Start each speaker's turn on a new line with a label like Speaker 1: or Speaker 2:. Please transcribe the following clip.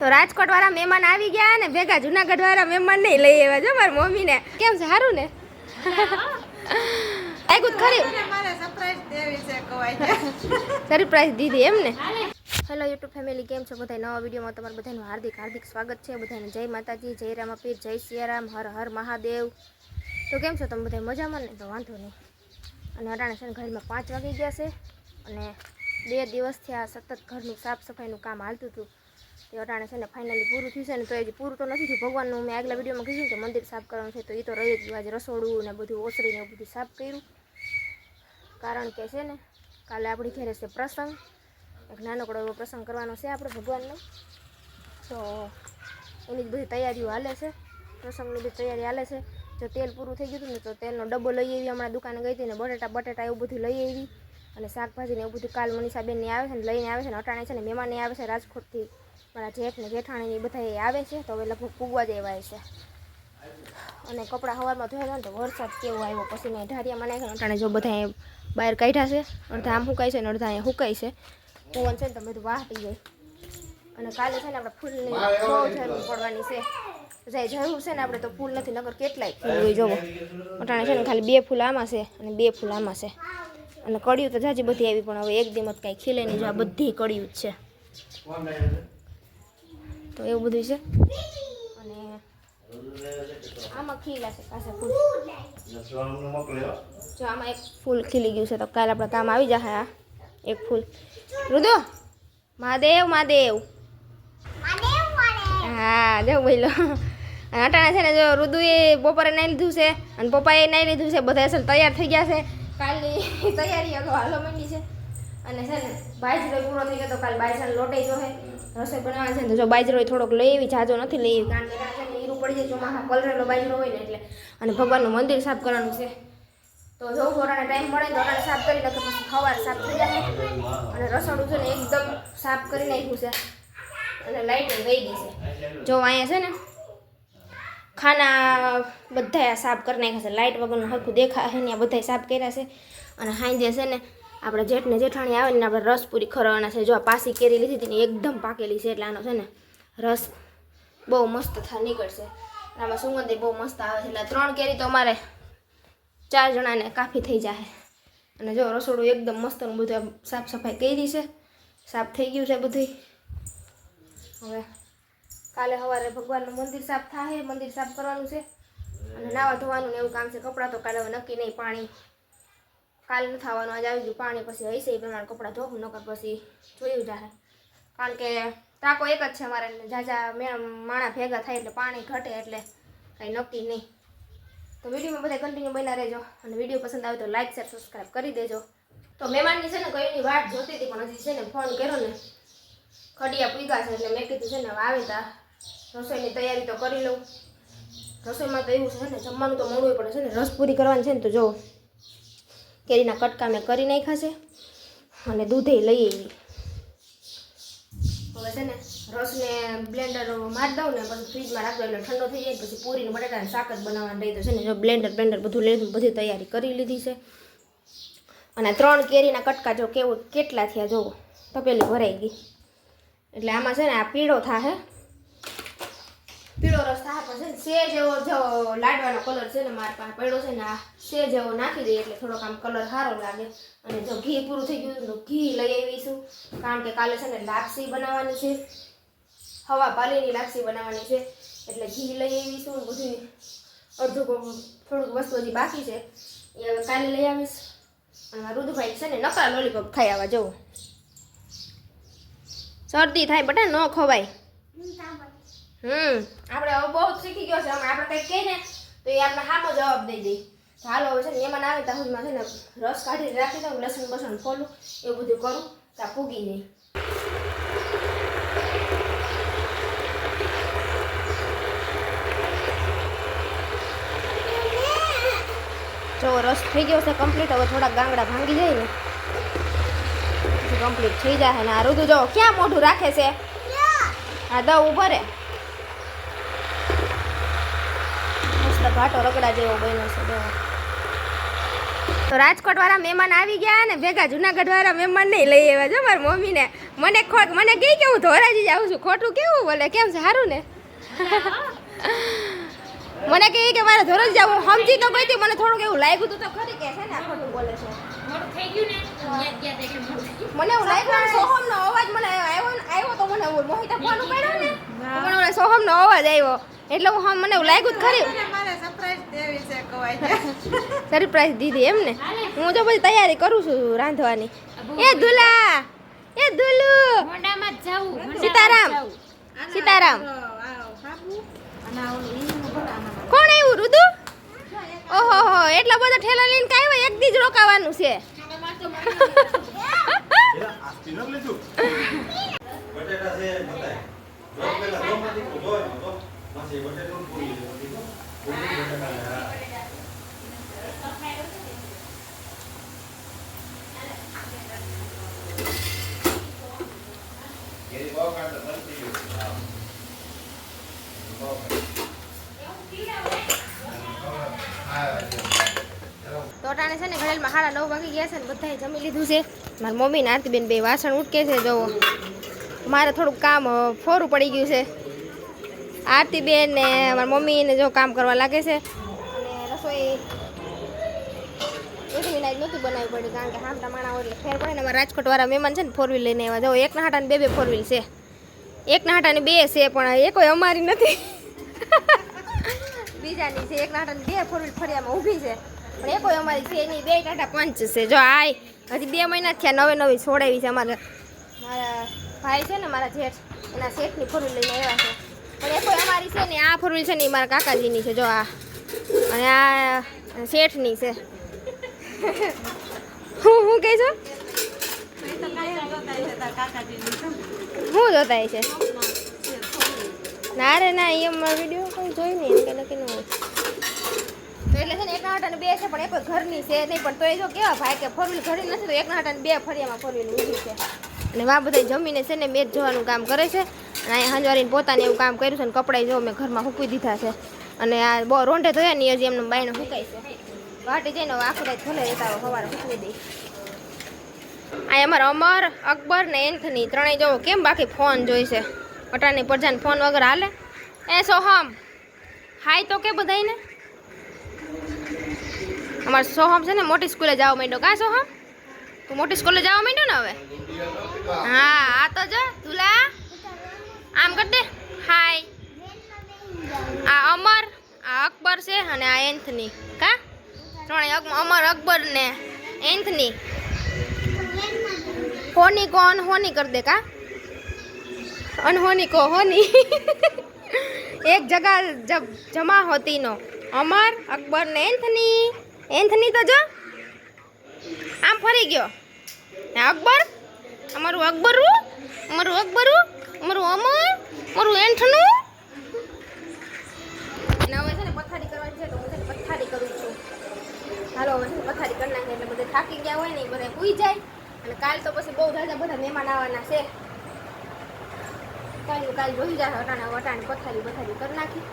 Speaker 1: તો રાજકોટ વાળા મહેમાન આવી ગયા ને ભેગા જુનાગઢ વાળા મહેમાન નહીં લઈ આવ્યા જો મારી મમ્મી ને કેમ છે સારું ને આયગું ખરી સરપ્રાઈઝ દીધી એમ ને હેલો યુટ્યુબ ફેમિલી કેમ છો બધા નવા વિડીયોમાં તમારું બધાનું હાર્દિક હાર્દિક સ્વાગત છે બધાને જય માતાજી જય રામાપીર જય સિયારામ હર હર મહાદેવ તો કેમ છો તમે બધા મજામાં ને તો વાંધો નહીં અને અટાણે છે ને ઘરમાં 5 વાગી ગયા છે અને 2 દિવસથી આ સતત ઘરનું સાફ સફાઈનું કામ હાલતું હતું તે અટાણે છે ને ફાઇનલી પૂરું થયું છે ને તો હજી પૂરું તો નથી થયું ભગવાનનું મેં આગલા વિડીયોમાં કીધું કે મંદિર સાફ કરવાનું છે તો એ તો રહી જ ગયું આજે રસોડું ને બધું ઓસરીને એવું બધું સાફ કર્યું કારણ કે છે ને કાલે આપણી ઘરે છે પ્રસંગ એક નાનકડો એવો પ્રસંગ કરવાનો છે આપણે ભગવાનનો તો એની જ બધી તૈયારીઓ હાલે છે પ્રસંગની બધી તૈયારી હાલે છે જો તેલ પૂરું થઈ ગયું હતું ને તો તેલનો ડબ્બો લઈ આવી હમણાં દુકાને ગઈ હતી ને બટેટા એવું બધું લઈ આવી અને શાકભાજીને એવું બધું કાલ મનીષાબેનની આવે છે ને લઈને આવે છે ને અટાણે છે ને મહેમાન આવે છે રાજકોટથી મારા જેઠ ને જેઠાણીની બધા આવે છે તો હવે લગભગ પૂગવા જ એવાય છે અને કપડાં સવારમાં ધોયા ને તો વરસાદ કેવો આવ્યો પછી મેં ઢારિયામાં નાખ્યા અટાણે જો બધા બહાર કાઢ્યા છે અડધા આમ સુકાય છે ને અડધા અહીંયા સુકાય છે પવન છે ને તો બધું વાહ પી જાય અને કાલે છે ને આપણે ફૂલની બહુ જરૂર પડવાની છે જાય જરૂર છે ને આપણે તો ફૂલ નથી નગર કેટલાય ફૂલ હોય જોવો અટાણે છે ને ખાલી 2 ફૂલ આમાં છે અને 2 ફૂલ આમાં છે અને કળિયું તો જાજી બધી આવી પણ હવે એક દિમત કાંઈ ખીલે નહીં જો આ બધી કળિયું જ છે તો એવું બધું છે અને આમાં ખીલા છે પાછા ફૂલ જો આમાં એક ફૂલ ખીલી ગયું છે તો કાલે આપણે કામ આવી જશે આ એક ફૂલ રુદો મહાદેવ મહાદેવ હા જો બોલો અટાણે છે ને જો રુદુએ બપોરે નાઈ લીધું છે અને પપ્પાએ નાઈ લીધું છે બધા અસલ તૈયાર થઈ ગયા છે કાલની તૈયારી અગાઉ હાલો માંડી છે અને છે ને બાજરો પૂરો થઈ ગયો તો કાલે બાજરાનો લોટે જો હે રસોઈ બનાવવા છે ને જો બાજરો થોડોક લઈ આવી જાજો નથી લઈ આવી કારણ કે હીરું પડી જાય ચોમાસા પલરેલો બાજરો હોય ને એટલે અને ભગવાનનું મંદિર સાફ કરવાનું છે તો જો થોડાને ટાઈમ મળે તો થોડાને સાફ કરી નાખે પછી સવારે સાફ થઈ જાય અને રસોડું છે ને એકદમ સાફ કરી નાખ્યું છે અને લાઇટ ગઈ ગઈ છે જો અહીંયા છે ને ખાના બધા સાફ કરી નાખ્યા છે લાઇટ વગરનું હરખું દેખાય છે ને બધા સાફ કર્યા છે અને સાંજે છે ને આપણે જેઠને જેઠાણી આવે ને આપણે રસ પૂરી ખરવાના છે જો આ પાસી કેરી લીધી હતી ને એકદમ પાકેલી છે એટલે આનો છે ને રસ બહુ મસ્ત નીકળશે આમાં સુગંધ બહુ મસ્ત આવે છે એટલે 3 કેરી તો અમારે 4 જણાને કાફી થઈ જાય અને જો રસોડું એકદમ મસ્તનું બધું સાફ સફાઈ કરી છે સાફ થઈ ગયું છે બધું હવે કાલે સવારે ભગવાનનું મંદિર સાફ થાય મંદિર સાફ કરવાનું છે અને નાવા ધોવાનું ને એવું કામ છે કપડાં તો કાલે હવે નક્કી નહીં પાણી કાલે નથી આવવાનું આજે આવી ગયું પાણી પછી હશે એ પ્રમાણે કપડાં ધોવું નકર પછી જોયું જાય કારણ કે ટાંકો એક જ છે અમારે જાજા માણા ભેગા થાય એટલે પાણી ઘટે એટલે કાંઈ નક્કી નહીં તો વિડીયોમાં બધા કન્ટિન્યુ બન્યા રહેજો અને વિડીયો પસંદ આવે તો લાઇક શેર સબસ્ક્રાઈબ કરી દેજો તો મહેમાનની છે ને કઈની વાટ જોતી હતી પણ હજી છે ને ફોન કર્યો ને ખડિયા પૂગ્યા છે એટલે મેં કીધું છે ને આવી તા રસોઈની તૈયારી તો કરી લઉં રસોઈમાં તો એવું છે ને જમવાનું તો મોડું પડે છે ને રસ પૂરી કરવાની છે ને તો જો કેરીના કટકા મેં કરી નાખ્યા છે અને દૂધે લઈ આવી હવે છે ને રસને બ્લેન્ડર મારી દઉં ને પછી ફ્રીજમાં રાખો એટલે ઠંડો થઈ જાય પછી પૂરીને બટાટાને શાક જ બનાવવાનું રહી તો છે ને જો બ્લેન્ડર બધું લીધું બધી તૈયારી કરી લીધી છે અને 3 કેરીના કટકા જો કેટલા થયા જોવો તપેલી ભરાઈ ગઈ એટલે આમાં છે ને આ પીળો થાહે પીળો રસ થાય પણ છે ને સે જેવો જો લાડવાનો કલર છે ને મારા પાસે પડ્યો છે ને આ સે જેવો નાખી દઈએ એટલે થોડોક આમ કલર સારો લાગે અને જો ઘી પૂરું થઈ ગયું તો ઘી લઈ આવીશું કારણ કે કાલે છે ને લાપસી બનાવવાની છે હવા પાલીની લાપસી બનાવવાની છે એટલે ઘી લઈ આવીશું બધું અડધું થોડુંક વસ્તુ હજી બાકી છે એ હવે કાલે લઈ આવીશ અને રુદુભાઈ છે ને નકરા લોલીપોપ ખાઈ આવવા જવું શરદી થાય બટા ન ખવાય આપણે હવે બહુ શીખી ગયો છે આપણે કંઈક કહીએ ને તો એ આપણે સામો જવાબ દઈ દઈ હાલો હવે છે ને એમાં આવે ત્યાં સુધીમાં છે ને રસ કાઢીને રાખી દઉં લસણ બસણ ખોલું એવું બધું કરું ત્યાં પૂગી જાય જો રસ થઈ ગયો છે કમ્પ્લીટ હવે થોડા ગાંગડા ભાંગી જાય ને પછી કમ્પ્લીટ થઈ જાય ને આ રુદુ જો ક્યાં મોઢું રાખે છે આ દવ ઉભો રે મસ્ત ઘાટો રગડા જેવો બન્યો છે તો રાજકોટ વાળા મહેમાન આવી ગયા ને ભેગા જુનાગઢ વાળા મહેમાન નહીં લઈ આવ્યા જો મારી મમ્મીને મને કહી કે હું ધોરાજી જાઉં છું ખોટું કેવું બોલે કેમ છે સારું ને મને કહે કે મારે ધોરાજી જાવું સમજી તો ગઈ હતી મને થોડુંક એવું લાગ્યું તો ખરી કે છે ને આ ખોટું બોલે છે મને એવું લાગ્યું સોહમનો અવાજ મને આવ્યો તો મને મોહિતા ફોન ઉપાડ્યો ને મને ઓલા સોહમનો અવાજ આવ્યો એટલે હું મને એવું લાગ્યું ખરી સરપ્રાઈઝ દીધી એમ ને હું તો બધી તૈયારી કરું છું રાંધવાની એ દુલા એ દુલુ સીતારામ સીતારામ કોણ આવ્યું રુદુ ઓહો એટલા બધા ઠેલા લઈને કાંઈ હોય એક દી જ રોકાવાનું છે તોટાણે છે ને ઘરેલમાં 9:30 વાગી ગયા છે ને બધાએ જમી લીધું છે મારી મમ્મી ને આરતીબેન બે વાસણ ઉટકે છે જોવો મારે થોડુંક કામ ફોરું પડી ગયું છે આરતીબેન ને મારી મમ્મીને જો કામ કરવા લાગે છે અને રસોઈ એક મિનિટ નહોતી બનાવવી પડી કારણ કે હામટા માણા હોય એટલે ફેર પડે ને અમારા રાજકોટવાળા મહેમાન છે ને 4 વ્હીલ લઈને આવ્યા જો એકના હાટાને બે 4 વ્હીલ છે એકના હાટાને 2 છે પણ એ કોઈ અમારી નથી બીજાની છે એકના હાટાને 2 4 વ્હીલ ફળિયામાં ઊભી છે પણ એ કોઈ અમારી છે નહીં 2 ટાટા પંચ છે જો આ હજી 2 મહિના થયા નવી છોડાવી છે મારા ભાઈ છે ને મારા જેઠ એના શેઠની 4 વ્હીલ લઈને આવ્યા છે પણ એ કોઈ અમારી છે ને આ 4 વ્હીલ છે ને એ મારા કાકાજીની છે જો આ અને આ શેઠની છે હું કહી છું હું જોતા છે ના રે ના એમ વિડીયો કોઈ જોઈ નહીં કે નક્કી ન હોય એટલે છે ને એકના હાટાને 2 છે પણ એક ઘરની છે નહીં પણ તો એ જો કેવા ભાઈ કે 4 વ્હીલ ઘરની નથી તો એકના હાટાને 2 ફળિયામાં 4 વ્હીલ ઊભી છે અને વા બધા જમીને છે ને મેચ જોવાનું કામ કરે છે અને અહીંયા હંજવારીને પોતાને એવું કામ કર્યું છે ને કપડાં જો મેં ઘરમાં સૂકવી દીધા છે અને આ બહુ રોંઢે ધોયા ને હજી એમને બાયણે સુકાય છે વાટી જઈને આખું રાત ભલે રહેતા સવારે સૂકવી દઈ આ અમારા અમર અકબર ને એન્થની ત્રણેય જોવો કેમ બાકી ફોન જોઈશે અટાની પ્રજાને ફોન વગર હાલે એ સોહમ હાય તો કે બધાને અમારે સોહમ છે ને મોટી સ્કૂલે જવા માંડ્યો કા સોહમ તું મોટી સ્કૂલે જવા માંડ્યો ને હવે હા આ તો જો તુલા આમ કર દે હાય આ અમર આ અકબર છે અને આ એન્થની કા ત્રણેય અમર અકબર ને એન્થની હોની को अनहोनी कर दे का अनहोनी को होनी एक जगह जब जमा होती नो अमर अकबर ने एंथनी तो जो आम फरी गयो अकबर अमरू अकबरू अमरू अकबरू अमरू अमर अमरू एंथनु હવે છે ને પથારી કરવાની છે તો હું પથારી કરું છું હાલો હવે પથારી કરી નાખે એટલે બધે થાકી ગયા હોય ને બધા સૂઈ જાય અને કાલ તો પછી બહુ જાજા બધા મહેમાન આવવાના છે કાલ જોઈ જાય વટાણે પથારી કરી નાખી